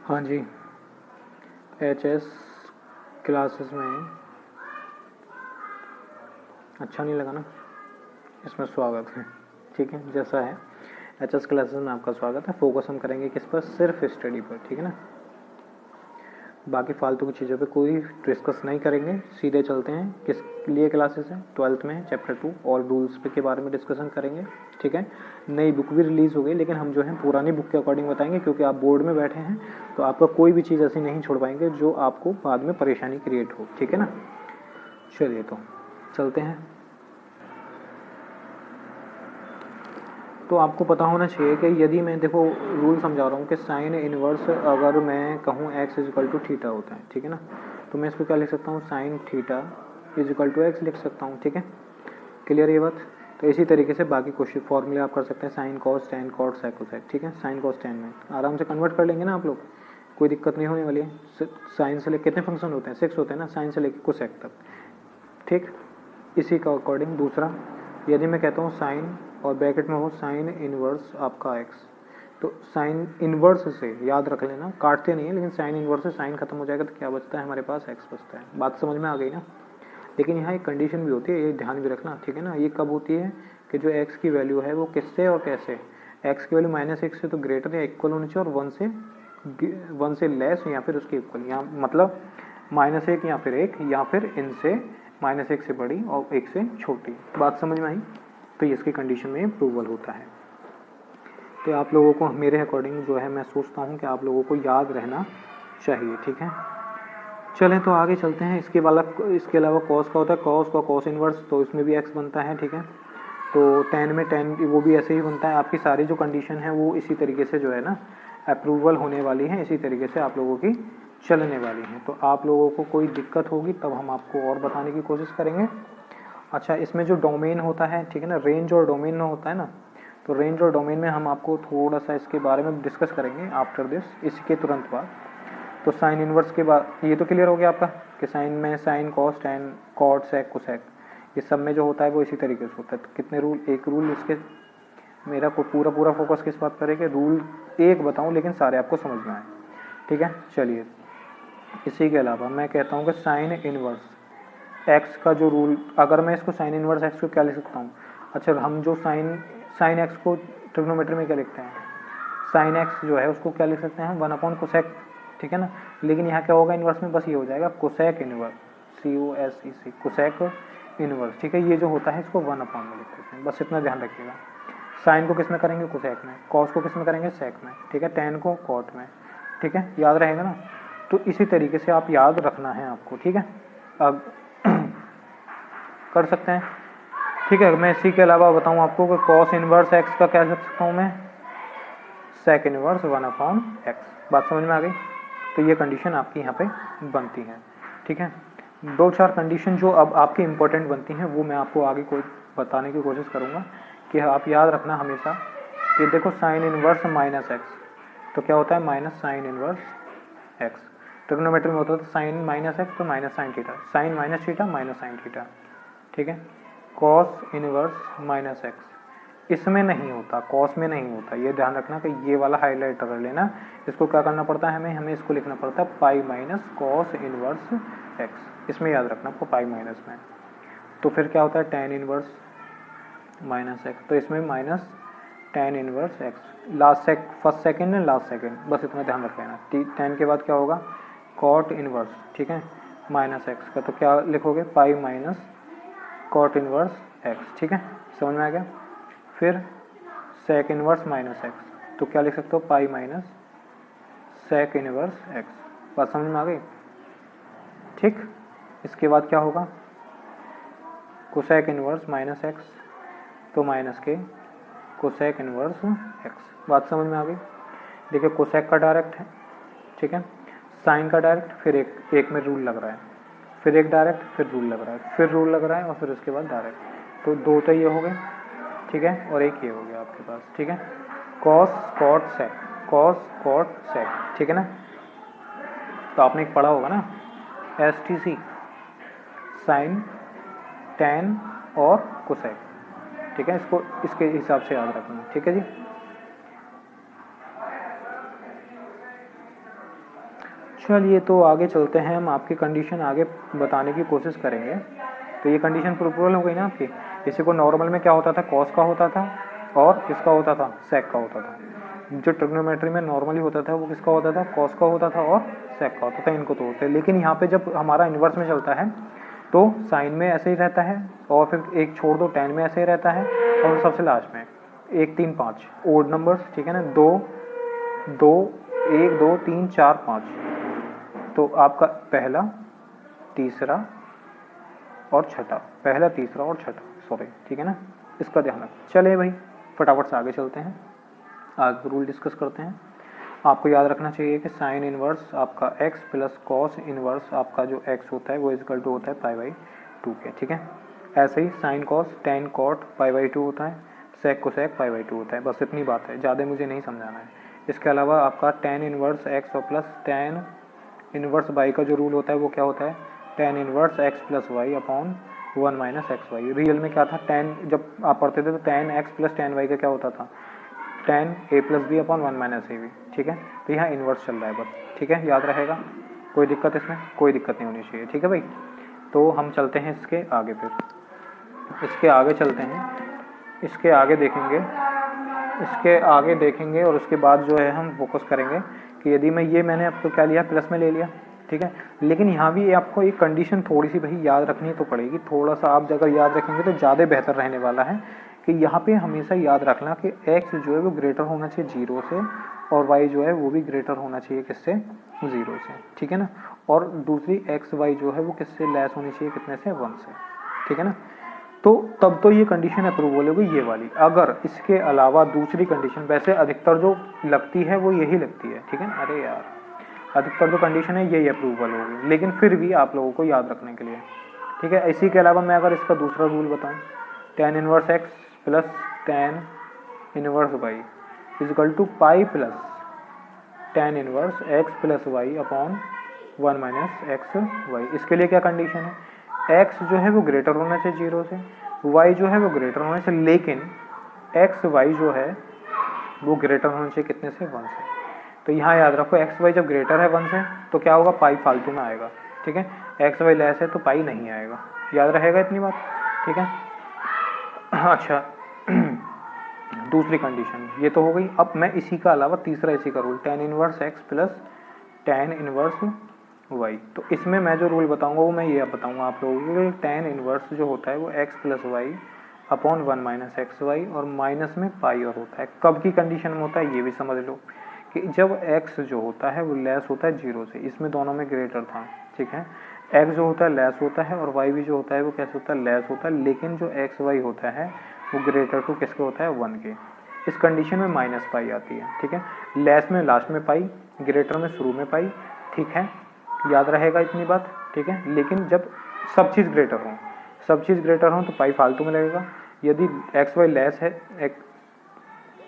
हाँ जी, HS classes में अच्छा नहीं लगा ना, इसमें स्वागत है। ठीक है, जैसा है HS क्लासेस में आपका स्वागत है। फोकस हम करेंगे किस पर? सिर्फ स्टडी पर। ठीक है ना, बाकी फालतू की चीज़ों पे कोई डिस्कस नहीं करेंगे, सीधे चलते हैं। किस लिए क्लासेस हैं? 12th में चैप्टर 2 और रूल्स पे के बारे में डिस्कशन करेंगे। ठीक है, नई बुक भी रिलीज़ हो गई, लेकिन हम जो है पुरानी बुक के अकॉर्डिंग बताएंगे, क्योंकि आप बोर्ड में बैठे हैं तो आपका कोई भी चीज़ ऐसी नहीं छोड़ पाएंगे जो आपको बाद में परेशानी क्रिएट हो। ठीक है ना, चलिए तो चलते हैं। तो आपको पता होना चाहिए कि यदि मैं देखो रूल समझा रहा हूँ कि साइन इनवर्स अगर मैं कहूँ x इजिकल टू थीटा होता है, ठीक है ना, तो मैं इसको क्या लिख सकता हूँ? Sine theta equal to x लिख सकता हूँ। ठीक है, क्लियर ये बात? तो इसी तरीके से बाकी क्वेश्चन फॉर्मूले आप कर सकते हैं, sine cos tan cot sec cosec. ठीक है, साइन कॉस टेन में आराम से कन्वर्ट कर लेंगे ना आप लोग, कोई दिक्कत नहीं होने वाली है। साइन से लेकर कितने फंक्शन होते हैं? 6 होते हैं ना, साइन से लेकर कोसेक तक। ठीक, इसी का अकॉर्डिंग दूसरा, यदि मैं कहता हूँ साइन और ब्रैकेट में हो साइन इनवर्स आपका एक्स, तो साइन इनवर्स से याद रख लेना, काटते नहीं है, लेकिन साइन इनवर्स से साइन खत्म हो जाएगा तो क्या बचता है हमारे पास? एक्स बचता है। बात समझ में आ गई ना? लेकिन यहाँ एक कंडीशन भी होती है, ये ध्यान भी रखना। ठीक है ना, ये कब होती है कि जो एक्स की वैल्यू है वो किससे और कैसे? एक्स की वैल्यू -1 से तो ग्रेटर या इक्वल होनी चाहिए, और 1 से लेस या फिर उसके इक्वल। यहाँ मतलब -1 या फिर 1 या फिर इनसे -1 से बड़ी और 1 से छोटी। बात समझ में आई? तो इसकी कंडीशन में अप्रूवल होता है। तो आप लोगों को मेरे अकॉर्डिंग जो है मैं सोचता हूँ कि आप लोगों को याद रहना चाहिए। ठीक है, चलें तो आगे चलते हैं। इसके अलावा कॉस का होता है, कॉस का कॉस इनवर्स, तो इसमें भी एक्स बनता है। ठीक है, तो टेन में टेन वो भी ऐसे ही बनता है। आपकी सारी जो कंडीशन है वो इसी तरीके से जो है ना अप्रूवल होने वाली है, इसी तरीके से आप लोगों की चलने वाली हैं। तो आप लोगों को कोई दिक्कत होगी तब हम आपको और बताने की कोशिश करेंगे। अच्छा, इसमें जो डोमेन होता है, ठीक है ना, रेंज और डोमेन में होता है ना, तो रेंज और डोमेन में हम आपको थोड़ा सा इसके बारे में डिस्कस करेंगे आफ्टर दिस, इसके तुरंत बाद। तो साइन इनवर्स के बाद ये तो क्लियर हो गया आपका कि साइन में sine cos tan cot sec cosec, ये सब में जो होता है वो इसी तरीके से होता है। तो कितने रूल? एक रूल इसके, मेरा को पूरा फोकस किस बात पर है कि रूल एक बताऊं लेकिन सारे आपको समझ में आए। ठीक है, चलिए इसी के अलावा मैं कहता हूँ कि साइन इनवर्स एक्स का जो रूल, अगर मैं इसको साइन इनवर्स एक्स को क्या लिख सकता हूँ? अच्छा, हम जो साइन एक्स को ट्रिग्नोमेट्री में क्या लिखते हैं? साइन एक्स जो है उसको क्या लिख सकते हैं? 1 अपॉन कोसेक। ठीक है ना, लेकिन यहाँ क्या होगा इनवर्स में? बस ये हो जाएगा cosec inverse, COSEC cosec inverse. ठीक है, ये जो होता है इसको 1 अपॉन में लिख देते हैं, बस इतना ध्यान रखिएगा। साइन को किस में करेंगे? कोसेक में। कॉस को किस में करेंगे? सेक में। ठीक है, टेन को कॉट में। ठीक है, याद रहेगा ना? तो इसी तरीके से आप याद रखना है आपको। ठीक है, अब कर सकते हैं। ठीक है, मैं इसी के अलावा बताऊं आपको कि कॉस इनवर्स एक्स का क्या लिख सकता हूं मैं? Sec inverse 1 upon x. बात समझ में आ गई? तो ये कंडीशन आपकी यहाँ पे बनती है। ठीक है, 2-4 कंडीशन जो अब आपकी इंपॉर्टेंट बनती हैं वो मैं आपको आगे कोई बताने की कोशिश करूँगा कि आप याद रखना हमेशा कि देखो साइन इनवर्स माइनस एक्स, तो क्या होता है? Minus sine inverse x. Trigonometry में होता है साइन माइनस एक्स तो minus sine theta, sine minus theta minus sine theta. ठीक है, कॉस इनवर्स माइनस एक्स इसमें नहीं होता, कॉस में नहीं होता, ये ध्यान रखना कि ये वाला हाईलाइट कर लेना। इसको क्या करना पड़ता है हमें इसको लिखना पड़ता है pi minus cos inverse x, इसमें याद रखना आपको पाई माइनस में। तो फिर क्या होता है? टेन इनवर्स माइनस एक्स, तो इसमें minus ten inverse x. First second and last second, बस इतना ध्यान रख लेना। टेन के बाद क्या होगा? Cot inverse. ठीक है, माइनस एक्स का, तो क्या लिखोगे? Pi minus cot inverse x. ठीक है, समझ में आ गया? फिर सेक इनवर्स माइनस एक्स, तो क्या लिख सकते हो? Pi minus sec inverse x. बात समझ में आ गई? ठीक, इसके बाद क्या होगा? कोसेक इनवर्स माइनस एक्स, तो माइनस के कोसेक इनवर्स एक्स। बात समझ में आ गई? देखिए कोसेक का डायरेक्ट है, ठीक है, साइन का डायरेक्ट, फिर एक में रूल लग रहा है, फिर एक डायरेक्ट, फिर रूल लग रहा है, फिर रूल लग रहा है, और फिर उसके बाद डायरेक्ट। तो 2 तो ये हो गए, ठीक है, और एक ये हो गया आपके पास। ठीक है, cos cot sec, cos cot sec. ठीक है ना, तो आपने एक पढ़ा होगा ना STC, साइन टेन और कोसेक। ठीक है, इसको इसके हिसाब से याद रखना। ठीक है जी, चलिए तो आगे चलते हैं, हम आपकी कंडीशन आगे बताने की कोशिश करेंगे। तो ये कंडीशन प्रूव हो गई ना आपकी। इसी को नॉर्मल में क्या होता था, कॉस का होता था और किसका होता था, सेक का होता था। जो ट्रिग्नोमेट्री में नॉर्मली होता था वो किसका होता था, कॉस का होता था और सेक का होता था, इनको तो होते हैं। लेकिन यहाँ पे जब हमारा इन्वर्स में चलता है तो साइन में ऐसे ही रहता है, और फिर एक छोड़ दो टेन में ऐसे ही रहता है, और सबसे लास्ट में 1 3 5 ओड नंबर्स, ठीक है ना, 2 2 1 2 3 4 5। तो आपका पहला तीसरा और छठा, पहला तीसरा और छठा, सॉरी, ठीक है ना, इसका ध्यान रखें। चलिए भाई फटाफट से आगे चलते हैं, आगे रूल डिस्कस करते हैं। आपको याद रखना चाहिए कि साइन इनवर्स आपका x प्लस कॉस इनवर्स आपका जो x होता है वो इक्वल टू होता है पाई बाई 2 के, ठीक है। ऐसे ही sine cos tan cot pi by 2 होता है, सेक को सेक पाई बाई 2 होता है। बस इतनी बात है, ज़्यादा मुझे नहीं समझाना है। इसके अलावा आपका टेन इनवर्स x और प्लस टेन इनवर्स y का जो रूल होता है वो क्या होता है, tan inverse x plus y upon 1 minus x y. Real में क्या था, टेन जब आप पढ़ते थे तो tan x plus tan y का क्या होता था, tan A plus B upon 1 minus A B, ठीक है। तो यहाँ इन्वर्स चल रहा है बस, ठीक है, याद रहेगा। कोई दिक्कत इसमें, कोई दिक्कत नहीं होनी चाहिए, ठीक है भाई। तो हम चलते हैं इसके आगे, फिर इसके आगे चलते हैं, इसके आगे देखेंगे, इसके आगे देखेंगे और उसके बाद जो है हम फोकस करेंगे कि यदि मैं ये मैंने आपको क्या लिया, प्लस में ले लिया, ठीक है। लेकिन यहाँ भी आपको एक कंडीशन थोड़ी सी भाई याद रखनी तो पड़ेगी, थोड़ा सा आप अगर याद रखेंगे तो ज़्यादा बेहतर रहने वाला है। कि यहाँ पे हमेशा याद रखना कि x जो है वो ग्रेटर होना चाहिए 0 से, और y जो है वो भी ग्रेटर होना चाहिए किससे, 0 से, ठीक है ना। और दूसरी x y जो है वो किससे लेस होनी चाहिए, कितने से, 1 से, ठीक है ना। तो तब तो ये कंडीशन अप्रूवल होगी ये वाली। अगर इसके अलावा दूसरी कंडीशन, वैसे अधिकतर जो लगती है वो यही लगती है, ठीक है ना। अरे यार, अधिकतर जो कंडीशन है यही अप्रूवल होगी, लेकिन फिर भी आप लोगों को याद रखने के लिए, ठीक है। इसी के अलावा मैं अगर इसका दूसरा रूल बताऊं, tan inverse x plus tan inverse y equal to pi plus tan inverse x plus y upon 1 minus x y. इसके लिए क्या कंडीशन है, एक्स जो है वो ग्रेटर होना चाहिए 0 से, वाई जो है वो ग्रेटर होना चाहिए, लेकिन एक्स वाई जो है वो ग्रेटर होना चाहिए कितने से, 1 से। तो यहाँ याद रखो एक्स वाई जब ग्रेटर है 1 से तो क्या होगा, पाई फालतू में आएगा, ठीक है। एक्स वाई लेस है तो पाई नहीं आएगा, याद रहेगा इतनी बात, ठीक है। अच्छा दूसरी कंडीशन ये तो हो गई। अब मैं इसी का अलावा तीसरा इसी का rule, tan inverse x plus tan inverse y. तो इसमें मैं जो रूल बताऊंगा वो मैं ये अब बताऊंगा आप लोगों को, टेन इनवर्स जो होता है वो x plus y upon 1 minus x y, और माइनस में पाई और होता है। कब की कंडीशन में होता है ये भी समझ लो, कि जब x जो होता है वो लेस होता है 0 से, इसमें दोनों में ग्रेटर था, ठीक है। x जो होता है लेस होता है और y भी जो होता है वो कैसे होता है, लेस होता है, लेकिन जो एक्स वाई होता है वो ग्रेटर टू किसके होता है, 1 के। इस कंडीशन में माइनस पाई आती है, ठीक है। लेस में लास्ट में पाई, ग्रेटर में शुरू में पाई, ठीक है, याद रहेगा इतनी बात, ठीक है। लेकिन जब सब चीज़ ग्रेटर हो, सब चीज़ ग्रेटर हो तो पाई फालतू में लगेगा। यदि एक्स वाई लेस है,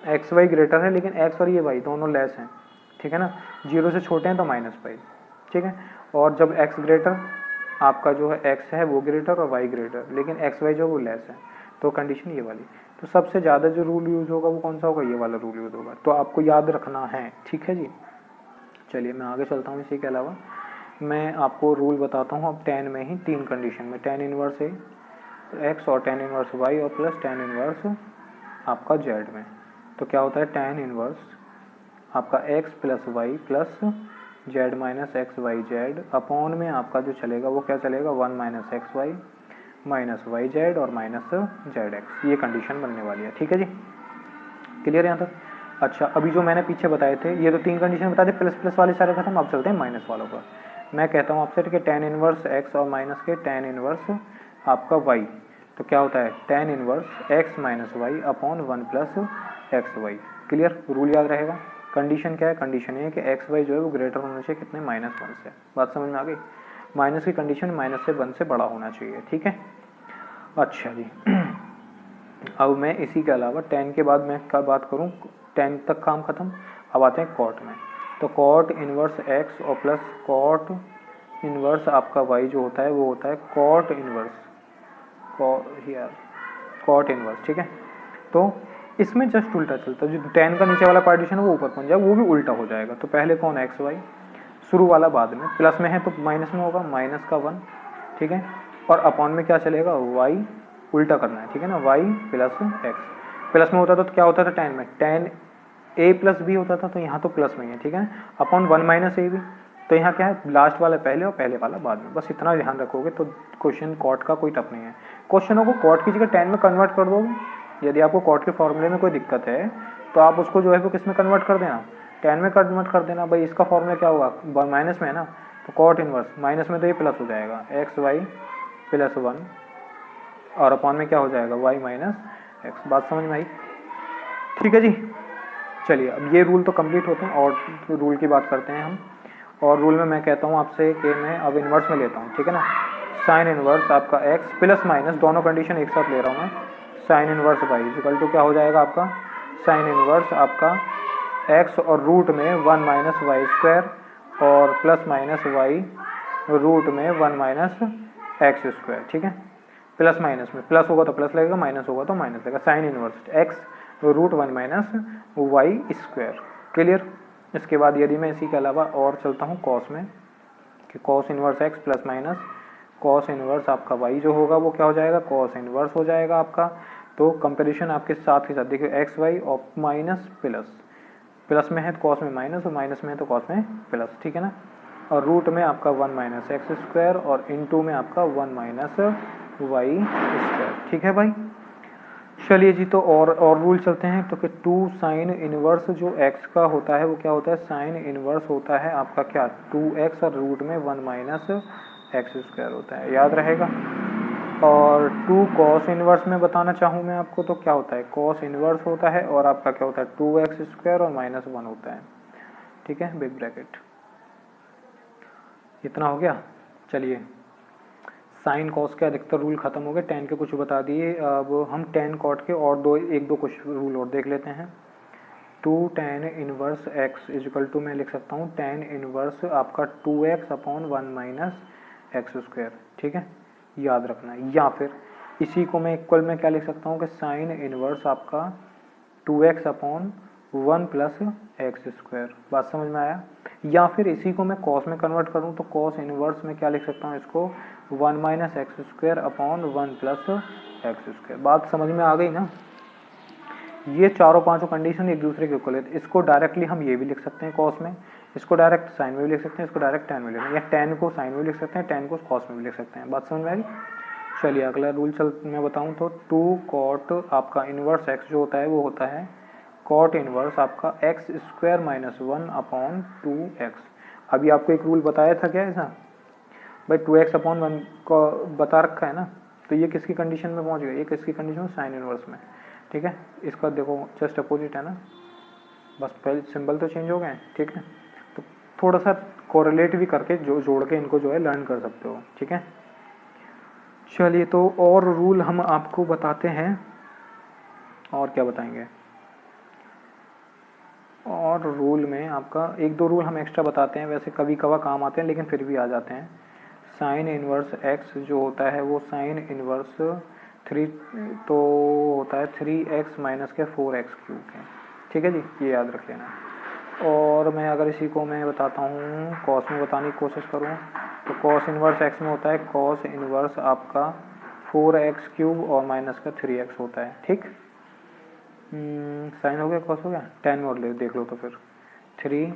एक्स वाई ग्रेटर है लेकिन एक्स और ये वाई दोनों लेस हैं, ठीक है ना, 0 से छोटे हैं तो माइनस पाई, ठीक है। और जब एक्स ग्रेटर आपका जो है एक्स है वो ग्रेटर और वाई ग्रेटर, लेकिन एक्स वाई जो वो लेस है, तो कंडीशन ये वाली। तो सबसे ज़्यादा जो रूल यूज़ होगा वो कौन सा होगा, ये वाला रूल यूज़ होगा, तो आपको याद रखना है, ठीक है जी। चलिए मैं आगे चलता हूँ। इसी के अलावा मैं आपको रूल बताता हूँ अब टेन में ही, तीन कंडीशन में, टेन इनवर्स ए एक्स और टेन इनवर्स वाई और प्लस टेन इनवर्स आपका जेड में। तो क्या होता है, टेन इनवर्स आपका x plus y plus z minus x y z upon में आपका जो चलेगा वो क्या चलेगा, 1 minus x y minus y z और माइनस जेड एक्स। ये कंडीशन बनने वाली है, ठीक है जी, क्लियर यहाँ तक। अच्छा अभी जो मैंने पीछे बताए थे ये तो तीन कंडीशन बता दे, प्लस प्लस वाले सारे खत्म, अब चलते हैं माइनस वालों पर। मैं कहता हूँ आपसे कि टेन इनवर्स एक्स और माइनस के टेन इनवर्स आपका वाई, तो क्या होता है, tan inverse x minus y upon 1 plus x y. Clear, rule याद रहेगा। कंडीशन क्या है, कंडीशन ये है कि एक्स वाई जो है वो ग्रेटर होना चाहिए कितने, -1 से। बात समझ में आ गई, माइनस की कंडीशन माइनस से 1 से बड़ा होना चाहिए, ठीक है। अच्छा जी अब मैं इसी के अलावा 10 के बाद मैं क्या बात करूं, 10 तक काम खत्म, अब आते हैं कॉट में। तो कॉट इनवर्स एक्स और प्लस कॉट इनवर्स आपका वाई जो होता है वो होता है कॉट इनवर्स, कॉट इनवर्स, ठीक है। तो इसमें जस्ट उल्टा चलता है, जो 10 का नीचे वाला पार्टीशन है वो ऊपर पहुंच जाएगा, वो भी उल्टा हो जाएगा। तो पहले कौन, एक्स वाई, शुरू वाला बाद में, प्लस में है तो माइनस में होगा, माइनस का 1, ठीक है। और अपॉन में क्या चलेगा, y उल्टा करना है, ठीक है ना, y प्लस एक्स। प्लस में होता था तो क्या होता था टेन में, टेन a प्लस बी होता था, तो यहाँ तो प्लस में ही है, ठीक है। अपॉन 1 माइनस ए बी, तो यहाँ क्या है, लास्ट वाला पहले और पहले वाला बाद में, बस इतना ध्यान रखोगे तो क्वेश्चन कॉट का कोई टफ नहीं है। क्वेश्चनों को कॉट की जगह टेन में कन्वर्ट कर दोगे। यदि आपको कॉट के फॉर्मूले में कोई दिक्कत है तो आप उसको जो है वो किस में कन्वर्ट कर देना, टेन में कन्वर्ट कर देना। भाई इसका फॉर्मूला क्या होगा, माइनस में है ना, तो कॉट इनवर्स, माइनस में तो ये प्लस हो जाएगा एक्स वाई प्लस 1, और अपॉन में क्या हो जाएगा y माइनस एक्स। बात समझ में आई, ठीक है जी। चलिए अब ये रूल तो कंप्लीट होते हैं और रूल की बात करते हैं हम। और रूल में मैं कहता हूँ आपसे कि मैं अब इन्वर्स में लेता हूँ, ठीक है ना। साइन इन्वर्स आपका x प्लस माइनस दोनों कंडीशन एक साथ ले रहा हूँ मैं, sine inverse y equal to क्या हो जाएगा आपका, साइन इन्वर्स आपका x और रूट में 1 माइनस वाई स्क्वायर और प्लस माइनस y रूट में 1 माइनस एक्स स्क्वायर, ठीक है। प्लस माइनस में प्लस होगा तो प्लस लगेगा, माइनस होगा तो माइनस लगेगा। Sine inverse x root 1 minus y square, clear. इसके बाद यदि मैं इसी के अलावा और चलता हूँ कॉस में, कि cos inverse x plus minus cos inverse आपका वाई जो होगा वो क्या हो जाएगा, कॉस इनवर्स हो जाएगा आपका। तो कंपेरिजन आपके साथ ही साथ देखिए एक्स वाई और माइनस प्लस, प्लस में है तो कॉस में माइनस और माइनस में है तो कॉस में प्लस, ठीक है ना। और रूट में आपका 1 माइनस एक्स स्क्वायर और इनटू में आपका 1 माइनस वाई स्क्वायर, ठीक है भाई। चलिए जी, तो और रूल चलते हैं। तो कि 2 साइन इनवर्स जो x का होता है वो क्या होता है, साइन इनवर्स होता है आपका क्या, 2x और रूट में 1 माइनस एक्स स्क्वायर होता है, याद रहेगा। और 2 कॉस इनवर्स में बताना चाहूँ मैं आपको तो क्या होता है, कॉस इनवर्स होता है और आपका क्या होता है 2x स्क्वायर और माइनस 1 होता है, ठीक है, बिग ब्रैकेट। इतना हो गया। चलिए साइन कॉस के अधिकतर रूल खत्म हो गए, टेन के कुछ बता दिए। अब हम टेन कॉट के और एक दो कुछ रूल और देख लेते हैं। 2 tan inverse x equal to मैं लिख सकता हूँ टेन इनवर्स आपका 2x upon 1 minus x square, ठीक है, याद रखना है। या फिर इसी को मैं इक्वल में क्या लिख सकता हूँ कि साइन इनवर्स आपका 2x upon 1 plus x square, बात समझ में आया। या फिर इसी को मैं कॉस में कन्वर्ट करूँ तो कॉस इनवर्स में क्या लिख सकता हूँ इसको, 1 minus x square upon 1 plus x square. बात समझ में आ गई ना। ये चारों पांचों कंडीशन एक दूसरे के इक्वल है। इसको डायरेक्टली हम ये भी लिख सकते हैं कॉस में, इसको डायरेक्ट साइन में भी लिख सकते हैं, इसको डायरेक्ट टेन में लिख सकते हैं, या टेन को साइन में भी लिख सकते हैं, टेन को कॉस में भी लिख सकते हैं। बात समझ में आ गई। चलिए अगला रूल मैं बताऊँ तो 2 कॉट आपका इनवर्स एक्स जो होता है वो होता है कॉट इनवर्स आपका x square minus 1 upon 2x। अभी आपको एक रूल बताया था क्या ऐसा, भाई 2x अपॉन 1 को बता रखा है ना, तो ये किसकी कंडीशन में पहुंच गया, ये किसकी कंडीशन में, साइन इनवर्स में, ठीक है। इसका देखो जस्ट अपोजिट है ना, बस पहले सिंबल तो चेंज हो गए, ठीक है। तो थोड़ा सा कोरिलेट भी करके जोड़ के इनको जो है लर्न कर सकते हो, ठीक है। चलिए तो और रूल हम आपको बताते हैं, और क्या बताएंगे, और रूल में आपका एक दो रूल हम एक्स्ट्रा बताते हैं, वैसे कभी कभार काम आते हैं लेकिन फिर भी आ जाते हैं। साइन इनवर्स एक्स जो होता है वो साइन इनवर्स 3 तो होता है 3x माइनस के 4x क्यूब के, ठीक है जी, ये याद रख लेना। और मैं अगर इसी को मैं बताता हूँ कॉस में बताने की कोशिश करूँ तो कॉस इनवर्स एक्स में होता है कॉस इनवर्स आपका 4x क्यूब और माइनस का 3x होता है, ठीक। साइन हो गया, कॉस हो गया, टेन और देख लो तो फिर 3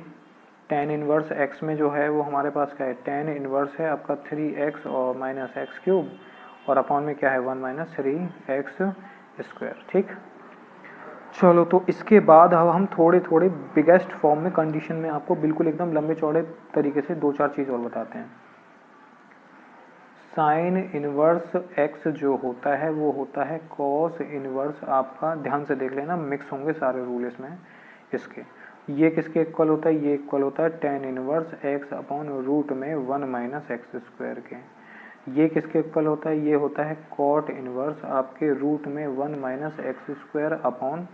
टेन इनवर्स एक्स में जो है वो हमारे पास क्या है, टेन इनवर्स है आपका 3x और माइनस एक्स क्यूब और अपॉन में क्या है 1 माइनस 3x स्क्वायर, ठीक। चलो तो इसके बाद अब हम थोड़े थोड़े बिगेस्ट फॉर्म में कंडीशन में आपको बिल्कुल एकदम लंबे चौड़े तरीके से दो चार चीज़ और बताते हैं। साइन इनवर्स एक्स जो होता है वो होता है कॉस इनवर्स आपका, ध्यान से देख लेना मिक्स होंगे सारे रूल इसमें इसके। ये किसके इक्वल होता है, ये इक्वल होता है tan inverse x upon root में 1 माइनस एक्स स्क्वायर के। ये किसके इक्वल होता है, ये होता है कॉट इनवर्स आपके रूट में 1 minus x square upon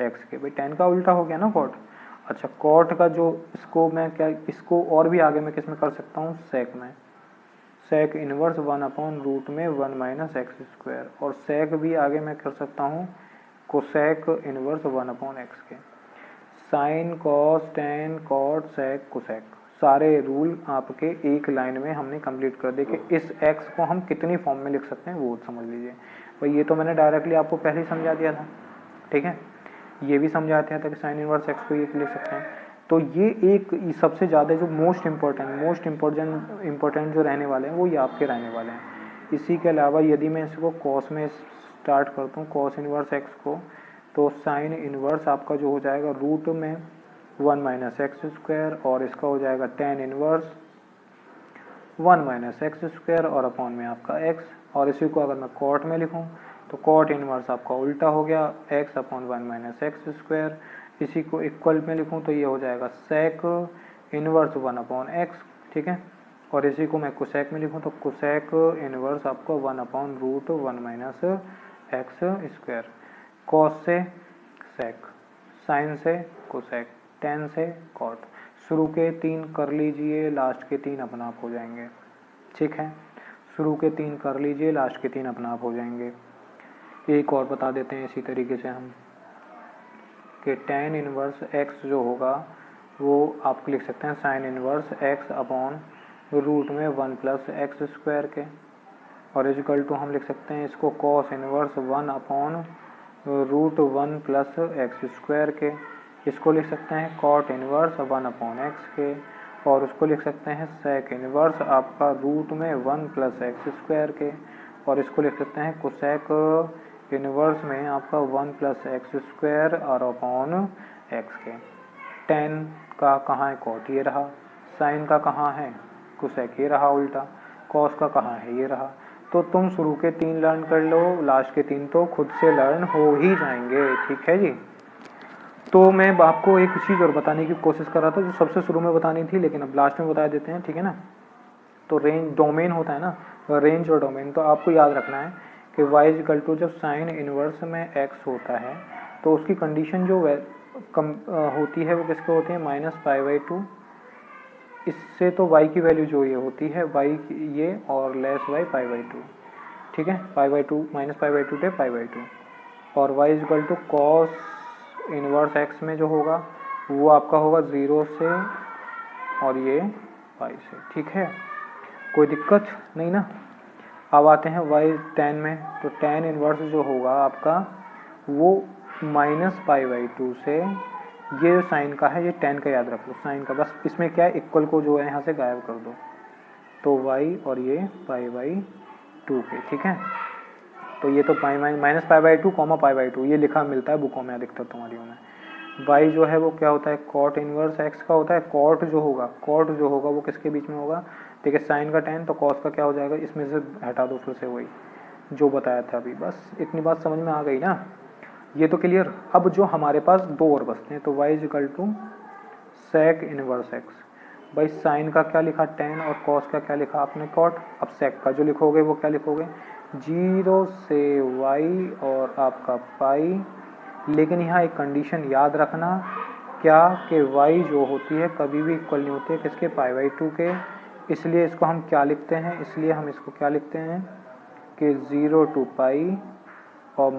x के। भाई टेन का उल्टा हो गया ना कॉट। अच्छा कॉट का जो इसको मैं क्या, इसको और भी आगे मैं किस में कर सकता हूँ, सेक में, सेक इनवर्स 1 अपॉन रूट में 1 माइनस एक्स स्क्वायर, और सेक भी आगे मैं कर सकता हूँ कोसेक इनवर्स 1 अपॉन एक्स के। Sine cos tan cot sec cosec सारे रूल आपके एक लाइन में हमने कंप्लीट कर दे कि इस x को हम कितनी फॉर्म में लिख सकते हैं वो समझ लीजिए। भाई ये तो मैंने डायरेक्टली आपको पहले ही समझा दिया था, ठीक है, ये भी समझा दिया था कि साइन इनवर्स x को ये लिख सकते हैं। तो ये एक सबसे ज़्यादा जो मोस्ट इम्पोर्टेंट जो रहने वाले हैं वो ये आपके रहने वाले हैं। इसी के अलावा यदि मैं इसको कॉस में स्टार्ट करता हूँ, कॉस इनवर्स x को, तो साइन इनवर्स आपका जो हो जाएगा रूट में 1 माइनस एक्स स्क्वायर, और इसका हो जाएगा tan inverse 1 minus x square और अपॉन में आपका x। और इसी को अगर मैं कॉट में लिखूं तो कॉट इनवर्स आपका उल्टा हो गया x upon 1 minus x square. इसी को इक्वल में लिखूं तो ये हो जाएगा सेक इनवर्स 1 अपॉन x, ठीक है। और इसी को मैं कोसेक में लिखूं तो कोसेक इनवर्स आपको 1 upon root 1 minus x square. Cos से सेक, साइन से कोसेक, टेन से कॉट। शुरू के 3 कर लीजिए, लास्ट के 3 अपना आप हो जाएंगे, ठीक है। शुरू के 3 कर लीजिए, लास्ट के 3 अपना आप हो जाएंगे। एक और बता देते हैं इसी तरीके से हम कि टेन इनवर्स x जो होगा वो आप लिख सकते हैं sine inverse x upon root में 1 प्लस एक्स स्क्वायर के, और इक्वल टू हम लिख सकते हैं इसको cos inverse 1 upon root 1 plus x square के। इसको लिख सकते हैं कॉट इनवर्स 1 अपॉन एक्स के, और उसको लिख सकते हैं सेक इनवर्स आपका रूट में 1 प्लस एक्स स्क्वायर के, और इसको लिख सकते हैं कोसेक इनवर्स में आपका 1 प्लस एक्स स्क्वायर और अपॉन एक्स के। टेन का कहाँ है कॉट, ये रहा। साइन का कहाँ है कोसेक, ये रहा उल्टा। कॉस का कहाँ है, ये रहा। तो तुम शुरू के 3 लर्न कर लो, लास्ट के 3 तो खुद से लर्न हो ही जाएंगे, ठीक है जी। तो मैं आपको एक चीज़ और बताने की कोशिश कर रहा था जो सबसे शुरू में बतानी थी, लेकिन अब लास्ट में बता देते हैं, ठीक है ना। तो रेंज डोमेन होता है ना, रेंज और डोमेन, तो आपको याद रखना है कि y इक्वल टू जब साइन इनवर्स में x होता है तो उसकी कंडीशन जो होती है वो किसके होती है, -π/2। इससे तो y की वैल्यू जो ये होती है y ये और लेस y π/2, ठीक है, π/2 -π/2 टे π/2। और y equal to cos inverse x में जो होगा वो आपका होगा 0 से और ये पाई से, ठीक है, कोई दिक्कत नहीं ना। अब आते हैं y tan में, तो tan इनवर्स जो होगा आपका वो -π/2 से, ये साइन का है, ये tan का याद रख लो, साइन का, बस इसमें क्या है इक्वल को जो है यहाँ से गायब कर दो, तो y और ये π/2 के, ठीक है। तो ये तो -π/2 π/2 ये लिखा मिलता है बुकों में अधिकतर तुम्हारी में। y जो है वो क्या होता है कॉट इनवर्स x का होता है। कॉट जो होगा वो किसके बीच में होगा, ठीक है, साइन का tan, तो कॉस का क्या हो जाएगा, इसमें से हटा दो फिर से वही जो बताया था अभी। बस इतनी बात समझ में आ गई ना, ये तो क्लियर। अब जो हमारे पास 2 और बचते हैं, तो y equal to sec inverse x। भाई साइन का क्या लिखा tan और कॉस का क्या लिखा आपने कॉट। अब सेक का जो लिखोगे वो क्या लिखोगे, 0 से y और आपका पाई। लेकिन यहाँ एक कंडीशन याद रखना, क्या कि y जो होती है कभी भी इक्वल नहीं होती है किसके, π/2 के। इसलिए इसको हम क्या लिखते हैं, इसलिए हम इसको क्या लिखते हैं कि 0 to पाई और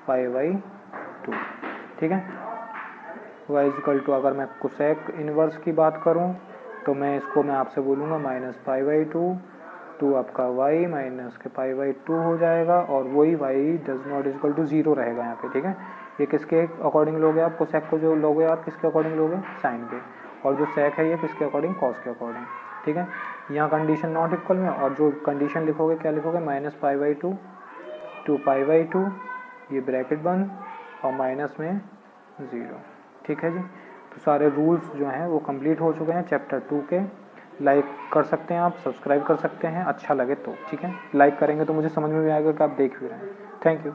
-π/2, ठीक है। y इक्वल टू अगर मैं कोसेक इनवर्स की बात करूं तो मैं आपसे बोलूँगा -π/2 टू आपका y माइनस के π/2 हो जाएगा, और वही y does not equal to 0 रहेगा यहाँ पे, ठीक है। ये किसके अकॉर्डिंग लोगे आप, कोसेक को जो लोगे आप किसके अकॉर्डिंग लोगे, साइन के, और जो सेक है ये किसके अकॉर्डिंग, कॉस के अकॉर्डिंग, ठीक है। यहाँ कंडीशन नॉट इक्वल में, और जो कंडीशन लिखोगे क्या लिखोगे, -π/2 टू π/2, ये ब्रैकेट बंद और माइनस में 0, ठीक है जी। तो सारे रूल्स जो हैं वो कंप्लीट हो चुके हैं चैप्टर 2 के। लाइक कर सकते हैं आप, सब्सक्राइब कर सकते हैं, अच्छा लगे तो, ठीक है। लाइक करेंगे तो मुझे समझ में भी आएगा कि आप देख भी रहे हैं। Thank you.